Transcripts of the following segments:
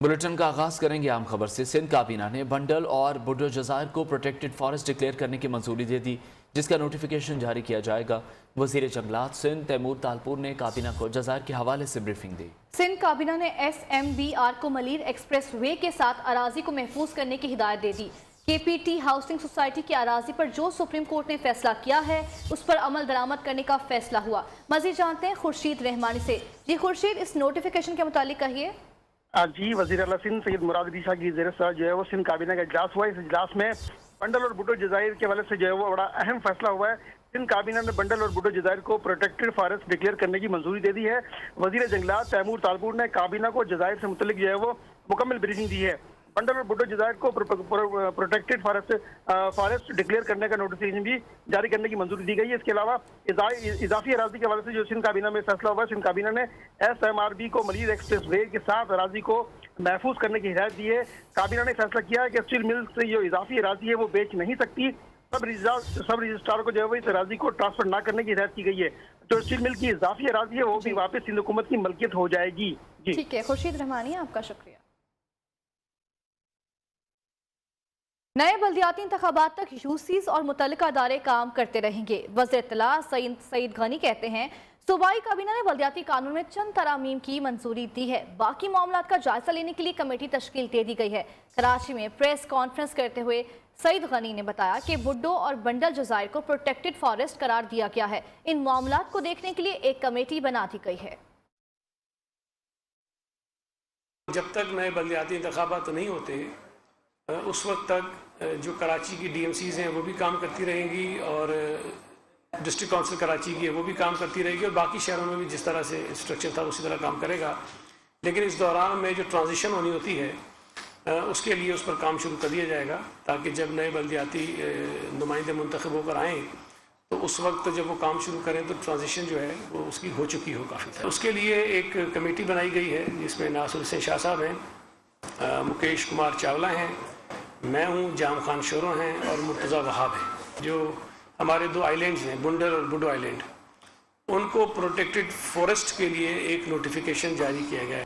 Bulletin का आगाज करेंगे आम खबर से। सिंध काबीना ने बंडल और बुड्डो जज़ायर को प्रोटेक्टेड फॉरेस्ट डिक्लेयर करने की मंजूरी दे दी, जिसका नोटिफिकेशन जारी किया जाएगा। वजीर जंगलात सिंध तैमूर तालपुर ने काबीना को जज़ायर के हवाले से ब्रीफिंग दी। सिंध काबीना ने SMBR को मलीर एक्सप्रेस वे के साथ अराजी को महफूज करने की हिदायत दे दी। KPT हाउसिंग सोसाइटी की अराजी पर जो सुप्रीम कोर्ट ने फैसला किया है उस पर अमल दरामद करने का फैसला हुआ। मजीद जानते हैं खुर्शीद रहमानी से। जी खुर्शीद, इस नोटिफिकेशन के मुतालिक कहिए। जी, वज़ीर आला सिंध सैयद मुराद अली शाह की ज़ेर सर जो है वो सिंध काबीना का इजलास हुआ। इस इजलास में बंडल और बुड्डो जज़ायर के हवाले से जो है वो बड़ा अहम फैसला हुआ है। सिंध काबीना ने बंडल और बुड्डो जज़ायर को प्रोटेक्टेड फॉरेस्ट डिक्लेयर करने की मंजूरी दे दी है। वज़ीर जंगलात तैमूर तालपुर ने काबीना को जज़ायर से मुतल्लिक जो है वो मुकम्मल ब्रीफिंग दी है। बंडल और बुड्डो जज़ायर को प्रोटेक्टेड फॉरेस्ट डिक्लेयर करने का नोटिफिकेशन भी जारी करने की मंजूरी दी गई है। इसके अलावा इजाफी अराजी के हवाले से जो सिंध काबीना में फैसला हुआ है, सिंध काबीना ने SMRB को मलीर एक्सप्रेस वे के साथ अराजी को महफूज करने की हिदायत दी है। काबीना ने फैसला किया है कि स्टील मिल से जो इजाफी अराजी है वो बेच नहीं सकती। सब रजिस्ट्रार को जो है वो इस अराजी को ट्रांसफर ना करने की हिदायत की गई है। जो स्टील मिल की इजाफी अराजी है वो भी वापस सिंध हुकूमत की मलकियत हो जाएगी। जी ठीक है, खुर्शीद रहमानी, आपका शुक्रिया। नए बल्दियाती इंतखाबात तक यूसीज और मुतल्लिका अदारे काम करते रहेंगे। वज़ीर इत्तला सईद गनी कहते हैं सूबाई काबीना ने बल्दियाती कानून में चंद तरामीम की मंजूरी दी है, बाकी मामलात का जायजा लेने के लिए कमेटी तश्कील दे दी गई है। कराची में प्रेस कॉन्फ्रेंस करते हुए सईद गनी ने बताया कि बुड्डो और बंडल जज़ायर को प्रोटेक्टेड फॉरेस्ट करार दिया गया है। इन मामलात को देखने के लिए एक कमेटी बना दी गई है। जब तक नए बल्दियाती इंतखाबात नहीं होते उस वक्त तक जो कराची की DMCs हैं वो भी काम करती रहेंगी और डिस्ट्रिक्ट काउंसिल कराची की है वो भी काम करती रहेगी और बाकी शहरों में भी जिस तरह से स्ट्रक्चर था उसी तरह काम करेगा। लेकिन इस दौरान में जो ट्रांजिशन होनी होती है उसके लिए उस पर काम शुरू कर दिया जाएगा, ताकि जब नए बल्दियाती नुमाइंदे मुंतखब होकर आएँ तो उस वक्त जब वो काम शुरू करें तो ट्रांजिशन जो है वो उसकी हो चुकी हो काफ़ी। उसके लिए एक कमेटी बनाई गई है जिसमें नासिर हुसैन शाह साहब हैं, मुकेश कुमार चावला हैं, मैं हूँ, जाम खान शोरो हैं और मुर्तज़ा वहाब हैं। जो हमारे दो आइलैंड्स हैं बंडल और बुड्डो आइलैंड, उनको प्रोटेक्टेड फॉरेस्ट के लिए एक नोटिफिकेशन जारी किया गया है।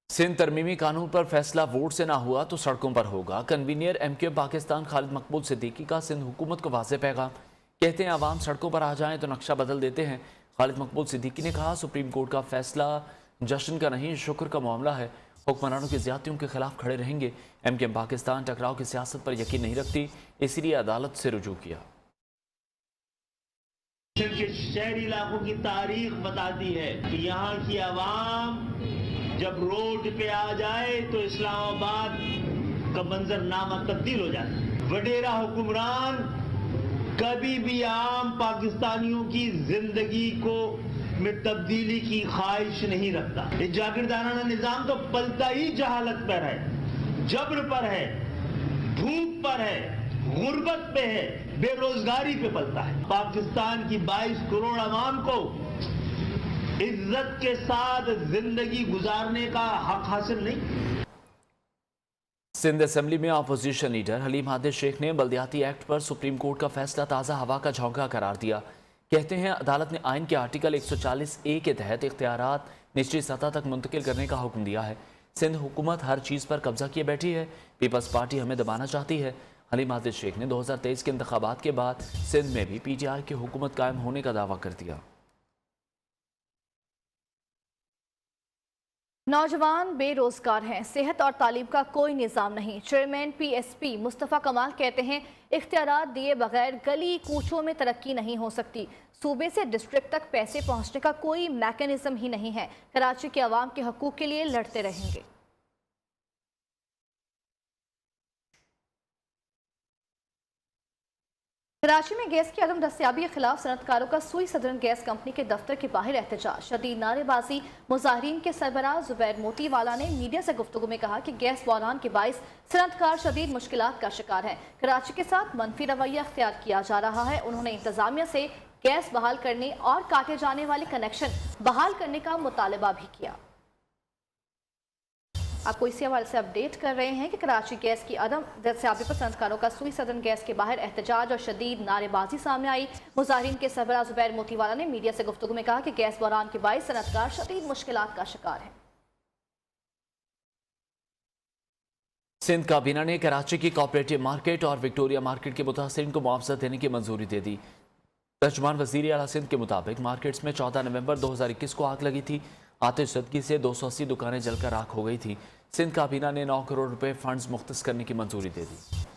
सिंध तरमीमी कानून पर फैसला वोट से ना हुआ तो सड़कों पर होगा। कन्वीनियर MKM पाकिस्तान खालिद मकबूल सिद्दीकी का सिंध हुकूमत को वाज़ेह पैगाम। कहते हैं आवाम सड़कों पर आ जाएं तो नक्शा बदल देते हैं। खालिद मकबूल सिद्दीकी ने कहा सुप्रीम कोर्ट का फैसला जश्न का नहीं शुक्र का मामला है। हुक्मरानों की ज़्यादतियों के खिलाफ खड़े रहेंगे। MKM पाकिस्तान टकराव की सियासत पर यकीन नहीं रखती, इसलिए अदालत से रुजू किया। शहरी इलाकों की तारीख बताती है कि यहाँ की आवाम जब रोड पे आ जाए तो इस्लामाबाद का मंजरनामा तब्दील हो जाता है। वडेरा हुक्मरान कभी भी आम पाकिस्तानियों की जिंदगी को में तब्दीली की ख्वाहिश नहीं रखता। ये जागीरदाराना निजाम तो पलता ही जहालत पर है, जबर पर है, भूख पर है, गुर्बत पे है, बेरोजगारी पे पलता है। पाकिस्तान की 22 करोड़ आवाम को इज्जत के साथ जिंदगी गुजारने का हक हासिल नहीं। सिंध असेंबली में अपोजिशन लीडर हलीम हादिर शेख ने बल्दियाती एक्ट पर सुप्रीम कोर्ट का फैसला ताज़ा हवा का झोंका करार दिया। कहते हैं अदालत ने आइन के आर्टिकल 140A के तहत इख्तियारात निचली सतह तक मुंतकिल करने का हुक्म दिया है। सिंध हुकूमत हर चीज़ पर कब्जा किए बैठी है, पीपल्स पार्टी हमें दबाना चाहती है। हलीम हादिर शेख ने 2023 के इंतखाबात के बाद सिंध में भी PTI की हुकूमत कायम होने का दावा कर दिया। नौजवान बेरोजगार हैं, सेहत और तालीम का कोई निज़ाम नहीं। चेयरमैन PSP मुस्तफ़ा कमाल कहते हैं इख्तियारात दिए बगैर गली कूचों में तरक्की नहीं हो सकती। सूबे से डिस्ट्रिक्ट तक पैसे पहुंचने का कोई मैकेनिज्म ही नहीं है। कराची के अवाम के हकूक़ के लिए लड़ते रहेंगे। कराची में गैस की अदम दस्तयाबी के खिलाफ सनतकारों का सुई सदरन गैस कंपनी के दफ्तर के बाहर एहतजाज, शदीद नारेबाजी। मुजाहिरीन के सरबराह जुबैर मोतीवाला ने मीडिया से गुफ्तगू में कहा कि गैस बहरान के बाइस सनतकार शदीद मुश्किलात का शिकार हैं। कराची के साथ मनफी रवैया अख्तियार किया जा रहा है। उन्होंने इंतजामिया से गैस बहाल करने और काटे जाने वाले कनेक्शन बहाल करने का मुतालबा भी किया। आपको इसी हवाले से अपडेट कर रहे हैं कि कराची गैस की अदम दस्तयाबी पर सनतकारों का सुई सदन गैस के बाहर एहतजाज और शदीद नारेबाजी सामने आई। मुजाहिरीन के सरबराह जुबैर मोतीवाला ने मीडिया से गुफ्तगू में कहा कि गैस बहरान के बाइस सनतकार शदीद मुश्किलात का शिकार हैं। सिंध काबीना ने कराची की कोऑपरेटिव मार्केट और विक्टोरिया मार्केट के मुतासिरीन को मुआवजा देने की मंजूरी दे दी। तर्जुमान वज़ीर आला सिंध के मुताबिक मार्केट्स में 14 नवंबर 2021 को आग लगी थी। आतिश ज़दगी से 280 दुकानें जलकर राख हो गई थी। सिंध काबीना ने 9 करोड़ रुपए फंड्स मुख्तस करने की मंजूरी दे दी।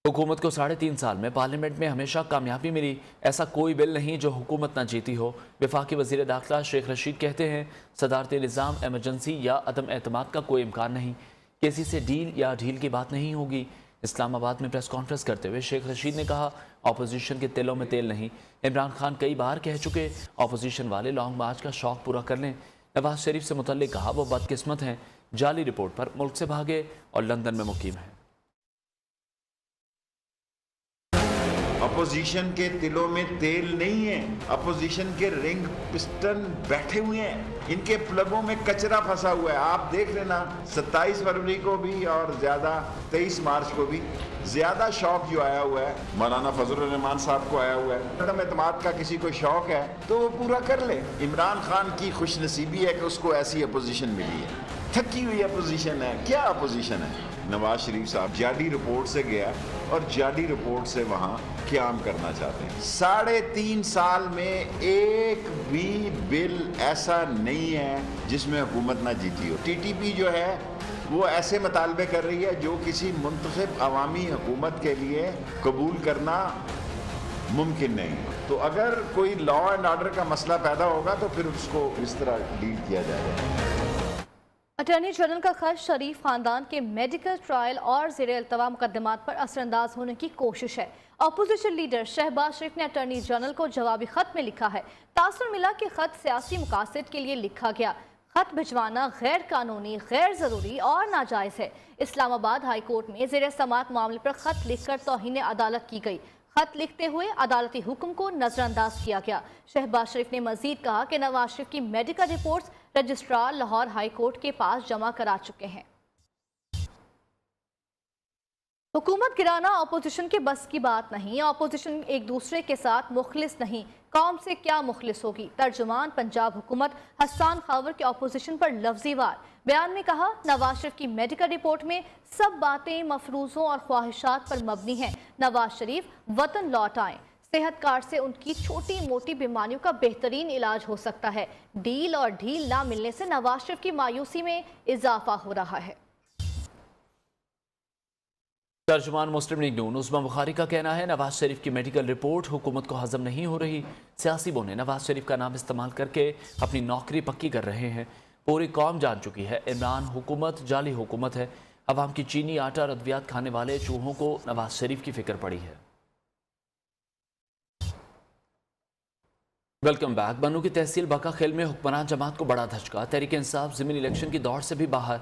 हुकूमत को 3.5 साल में पार्लियामेंट में हमेशा कामयाबी मिली, ऐसा कोई बिल नहीं जो हुकूमत न जीती हो। वफाकी वज़ीर दाखिला शेख रशीद कहते हैं, सदारती निज़ाम, एमरजेंसी या अदम एतमाद का कोई इम्कान नहीं, किसी से डील या ढील की बात नहीं होगी। इस्लामाबाद में प्रेस कॉन्फ्रेंस करते हुए शेख रशीद ने कहा, अपोजिशन के तिलों में तेल नहीं। इमरान खान कई बार कह चुके, अपोजिशन वाले लॉन्ग मार्च का शौक पूरा कर लें। नवाज शरीफ से मुतल्लिक कहा, वो बदकिस्मत हैं, जाली रिपोर्ट पर मुल्क से भागे और लंदन में मुकीम हैं। अपोजिशन के तिलों में तेल नहीं है, अपोजिशन के रिंग पिस्टन बैठे हुए हैं, इनके प्लगों में कचरा फंसा हुआ है। आप देख लेना 27 फरवरी को भी और ज़्यादा 23 मार्च को भी ज़्यादा शौक जो आया हुआ है मौलाना फजलुर रहमान साहब को आया हुआ है। अदम एतमाद का किसी को शौक है तो वो पूरा कर ले। इमरान खान की खुशनसीबी है कि उसको ऐसी अपोजिशन मिली है। थकी हुई अपोजिशन है, क्या अपोजिशन है? नवाज शरीफ साहब जाली रिपोर्ट से गया और जाली रिपोर्ट से वहाँ क्याम करना चाहते हैं। 3.5 साल में एक भी बिल ऐसा नहीं है जिसमें हुकूमत ना जीती हो। टीटीपी जो है वो ऐसे मुतालबे कर रही है जो किसी मुंतखब अवामी हुकूमत के लिए कबूल करना मुमकिन नहीं। तो अगर कोई लॉ एंड ऑर्डर का मसला पैदा होगा तो फिर उसको इस तरह डील किया जाएगा। अटॉर्नी जनरल का खर्च शरीफ खानदान के मेडिकल ट्रायल और ज़ेर अल्तवा मुकदमात पर असरअंदाज होने की कोशिश है। अपोजिशन लीडर शहबाज शरीफ ने अटॉर्नी जनरल को जवाबी खत में लिखा है। तासुर मिला कि खत सियासी मकासद के लिए लिखा गया। खत भिजवाना गैर कानूनी, गैर ज़रूरी और नाजायज़ है। इस्लामाबाद हाई कोर्ट में ज़ेर समाअत मामले पर खत लिखकर तौहीन अदालत की गई। खत लिखते हुए अदालती हुक्म को नजरअंदाज किया गया। शहबाज शरीफ ने मजीद कहा कि नवाज शरीफ की medical reports registrar Lahore high court के पास जमा करा चुके हैं। हुकूमत गिराना अपोजिशन के बस की बात नहीं। अपोजिशन एक दूसरे के साथ मुखलिस नहीं, कौम से क्या मुखलिस होगी। तर्जुमान पंजाब हुकूमत हसन खावर के अपोजिशन पर लफ्जी वार। बयान में कहा, नवाज शरीफ की मेडिकल रिपोर्ट में सब बातें मफरूज़ों और ख्वाहिशात पर मबनी हैं। नवाज शरीफ वतन लौट आएँ, सेहत कार्ड से उनकी छोटी मोटी बीमारियों का बेहतरीन इलाज हो सकता है। डील और ढील ना मिलने से नवाज शरीफ की मायूसी में इजाफा हो रहा है। तर्जुमान मुस्लिम लीग नून उस्मा बुखारी का कहना है, नवाज शरीफ की मेडिकल रिपोर्ट हुकूमत को हजम नहीं हो रही। सियासी बोने नवाज शरीफ का नाम इस्तेमाल करके अपनी नौकरी पक्की कर रहे हैं। पूरी कौम जान चुकी है इमरान हुकूमत जाली हुकूमत है। अवाम की चीनी आटा और अद्वियात खाने वाले चूहों को नवाज शरीफ की फिक्र पड़ी है। Welcome back. बनू की तहसील बका खेल में हुक्मरान जमात को बड़ा धचका। तहरीक इंसाफ ज़मीनी इलेक्शन की दौड़ से भी बाहर।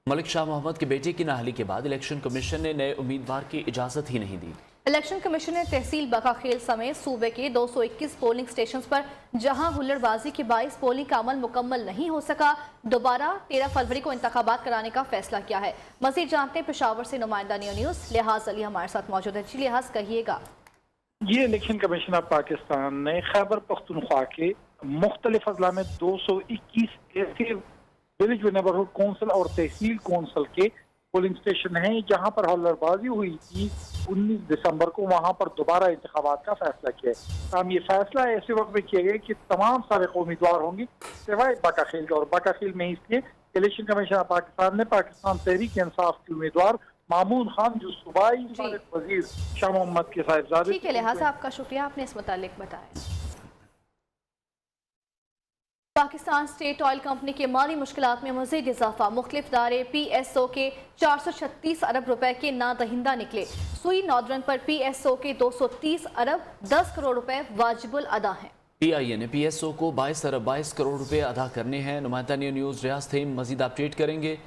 मलिक शाह मोहम्मद के बेटे की नाअहली के बाद इलेक्शन कमीशन ने नए उम्मीदवार की इजाज़त ही नहीं दी। इलेक्शन कमीशन ने तहसील बका खेल समेत सूबे के 221 पोलिंग स्टेशन पर जहां हुल्लड़बाजी के बाइस पोलिंग का अमल मुकम्मल नहीं हो सका, दोबारा 13 फरवरी को इंतखाबात कराने का फैसला किया है। मज़ीद जानते हैं पेशावर से नुमाइंदा न्यूज़ लिहाज अली हमारे साथ मौजूद है। जी लिहाज, कहिएगा। ये इलेक्शन कमीशन ऑफ पाकिस्तान ने खैबर पख्तूनख्वा के मुख्तलिफ अजला में 221 ऐसे विलेज नेबरहुड कौंसिल और तहसील कौंसिल के पोलिंग स्टेशन हैं जहां पर हुल्लड़बाजी हुई थी 19 दिसंबर को। वहां पर दोबारा इंतखाबात का फैसला किया है। ये फैसला ऐसे वक्त में किया गया कि तमाम साबिक उम्मीदवार होंगे सिवाय बका खेल के, और बका खेल में इसलिए इलेक्शन कमीशन ऑफ पाकिस्तान ने पाकिस्तान तहरीक इंसाफ के उम्मीदवार मामून खान जो सूबाई वजीर शाह मोहम्मद के साहिबजादे। ठीक है, लिहाजा आपका शुक्रिया, आपने इस मुतालिक बताया। पाकिस्तान स्टेट ऑयल कंपनी के माली मुश्किलात में मजीद इजाफा। मुख्तलिफ इदारे PSO के 436 अरब रुपए के नादहिंदा निकले। सुई नॉर्दर्न पर PSO के 230 अरब 10 करोड़ रुपए वाजिबुल अदा हैं। PIA ने PSO को 22 अरब 22 करोड़ रुपए अदा करने हैं। नुमाइंदा न्यूज़ रियाज थीम मजीद अपडेट करेंगे।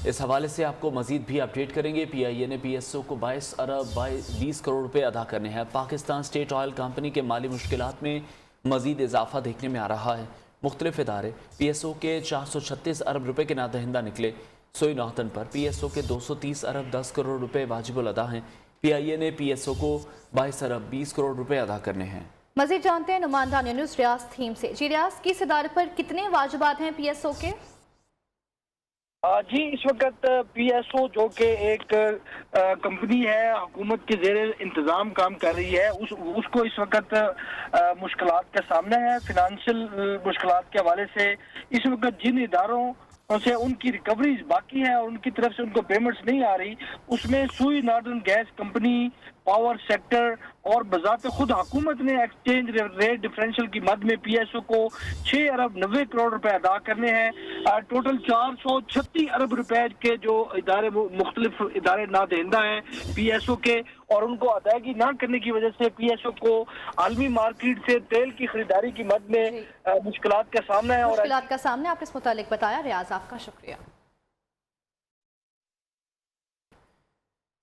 इस हवाले से आपको मजीद भी अपडेट करेंगे। PIA ने PSO को 22 अरब 20 करोड़ रुपए अदा करने हैं। पाकिस्तान स्टेट ऑयल कंपनी के माली मुश्किलात में मजीद इजाफा देखने में आ रहा है। मुख्तलिफ इदारे PSO के 436 अरब रुपए के नादहिंदा निकले। सोई नॉर्दर्न पर PSO के 230 अरब 10 करोड़ रुपए वाजिबुल अदा हैं। PIA ने PSO को 22 अरब 20 करोड़ रुपए अदा करने हैं। नुमाइंदा न्यूज़ रियाज थीम मजीद अपडेट करेंगे। इस हवाले से आपको मजीद भी अपडेट करेंगे। PSO के 436 अरब 10 करोड़ रुपए वाजिबुल अदा हैं। PIA ने PSO को 22 अरब 20 करोड़ रुपए अदा करने हैं। मजीद जानते हैं नुमाइंदा न्यूज़ रियाज थीम से। जी रियाज, किस इदारे पर कितने वाजिबात हैं PSO के? जी, इस वक्त PSO जो कि एक कंपनी है, हुकूमत के जेर इंतज़ाम काम कर रही है, उसको इस वक्त मुश्किलात का सामना है। फिनंशियल मुश्किलात के हवाले से इस वक्त जिन इदारों से उनकी रिकवरीज बाकी है और उनकी तरफ से उनको पेमेंट्स नहीं आ रही, उसमें सुई northern gas company, power sector और बजाते खुद हुकूमत ने एक्सचेंज रेट डिफरेंशियल की मद में PSO को 6 अरब 90 करोड़ रुपए अदा करने हैं। टोटल 436 अरब रुपए के जो इदारे मुख्तलिफ इदारे ना देंदा हैं PSO के, और उनको अदायगी ना करने की वजह से PSO को आलमी मार्केट से तेल की खरीदारी की मद में मुश्किलात का सामना है। और मुश्किलात का सामना आपने इस मुतालिक बताया। रियाज, आपका शुक्रिया।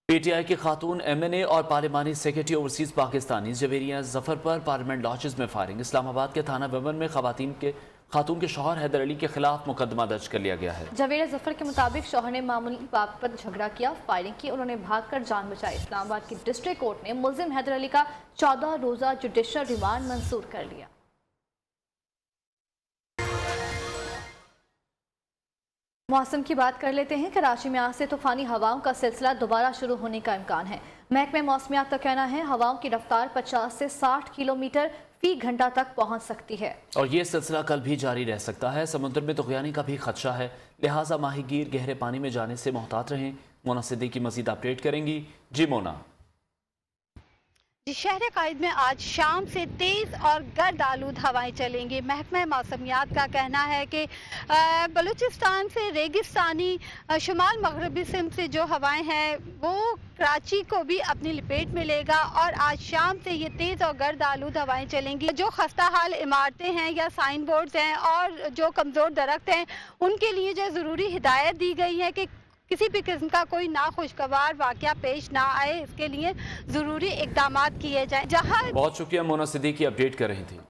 PTI की खातून MNA और पार्लिमानी सेक्रेटरी ओवरसीज पाकिस्तानी जवेरिया जफर पर पार्लियामेंट लॉजेस में फायरिंग। इस्लामाबाद के थाना वेमन में खातून के शौहर हैदर अली के खिलाफ मुकदमा दर्ज कर लिया गया है। जवेरिया जफर के मुताबिक शौहर ने मामूली बात पर झगड़ा किया, फायरिंग की, उन्होंने भागकर जान बचाई। इस्लामाबाद की डिस्ट्रिक्ट कोर्ट ने मुल्जिम हैदर अली का 14 रोजा जुडिशल रिमांड मंजूर कर लिया। मौसम की बात कर लेते हैं। कराची में आज से तूफानी हवाओं का सिलसिला दोबारा शुरू होने का इम्कान है। महकमे मौसमियात का कहना है हवाओं की रफ्तार 50 से 60 किलोमीटर फी घंटा तक पहुंच सकती है और ये सिलसिला कल भी जारी रह सकता है। समुद्र में तुग़यानी का भी खदशा है, लिहाजा माहीगीर गहरे पानी में जाने से मोहतात रहें। मोना सिद्दीकी मजीद अपडेट करेंगी। जी मोना। शहर कायद में आज शाम से तेज़ और गर्द आलूद हवाएं चलेंगी। महकमा मौसमियात का कहना है कि बलूचिस्तान से रेगिस्तानी शुमाल मगरबी सिंध से जो हवाएं हैं वो कराची को भी अपनी लपेट में लेगा और आज शाम से ये तेज़ और गर्द आलूद हवाएं चलेंगी। जो खस्ता हाल इमारतें हैं या साइन बोर्ड्स हैं और जो कमज़ोर दरख्त हैं उनके लिए जो ज़रूरी हिदायत दी गई है कि किसी भी किस्म का कोई नाखुशगवार वाक़या पेश ना आए, इसके लिए ज़रूरी इक़दामात किए जाएं। जहाँ बहुत शुक्रिया मोना सिद्दीकी अपडेट कर रही थी।